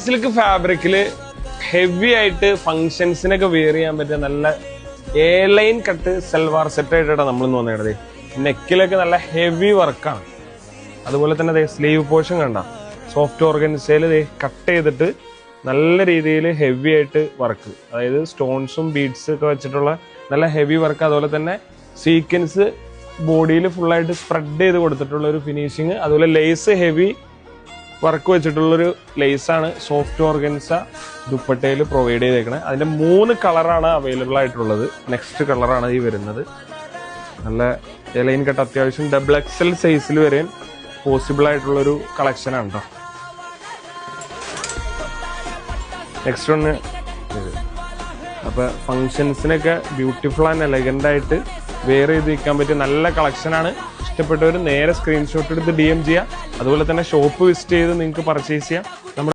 Silk ഫാബ്രിക്കില് heavy ആയിട്ട് ഫങ്ഷൻസിനൊക്കെ wear ചെയ്യാൻ പറ്റിയ നല്ല A line cut salwar set ആയിട്ടാണ് നമ്മൾ തോന്നിയത്. നെക്കിലൊക്കെ നല്ല ഹെവി വർക്കാണ്. അതുപോലെ തന്നെ സ്ലീവ് പോർഷൻ കണ്ട സോഫ്റ്റ് ഓർഗൻസയിൽ കട്ട് ചെയ്തിട്ട് നല്ല രീതിയിൽ ഹെവി ആയിട്ട് വർക്ക്, അതായത് സ്റ്റോൺസും ബീഡ്സ് ഒക്കെ വെച്ചിട്ടുള്ള നല്ല ഹെവി വർക്ക്. അതുപോലെ തന്നെ സീക്വൻസ് ബോഡിയിൽ ഫുള്ളായിട്ട് സ്പ്രെഡ് ചെയ്ത് കൊടുത്തിട്ടുള്ള ഒരു ഫിനിഷിങ്. അതുപോലെ ലേസ് ഹെവി വർക്ക് വെച്ചിട്ടുള്ളൊരു ലേസാണ് സോഫ്റ്റ് ഓർഗൻസ ദുപ്പട്ടയിൽ പ്രൊവൈഡ് ചെയ്തേക്കണത്. അതിന്റെ 3 കളറാണ് അവൈലബിൾ ആയിട്ടുള്ളത്. നെക്സ്റ്റ് കളറാണ് ഈ വരുന്നത്. നല്ല ലൈൻ കട്ട് അത്യാവശ്യം ഡബിൾ XL സൈസിൽ വരെയും പോസിബിൾ ആയിട്ടുള്ളൊരു കളക്ഷനാണ് കേട്ടോ. നെക്സ്റ്റ് ഒന്ന് അപ്പൊ ഫങ്ഷൻസിനൊക്കെ ബ്യൂട്ടിഫുൾ ആൻഡ് എലഗന്റ് ആയിട്ട് വെയർ ചെയ്ത് നിൽക്കാൻ പറ്റിയ നല്ല കളക്ഷനാണ്. ഇഷ്ടപ്പെട്ടവർ നേരെ സ്ക്രീൻഷോട്ട് എടുത്ത് DM ചെയ്യാം. അതുപോലെ തന്നെ ഷോപ്പ് വിസിറ്റ് ചെയ്ത് നിങ്ങൾക്ക് പർച്ചേസ് ചെയ്യാം.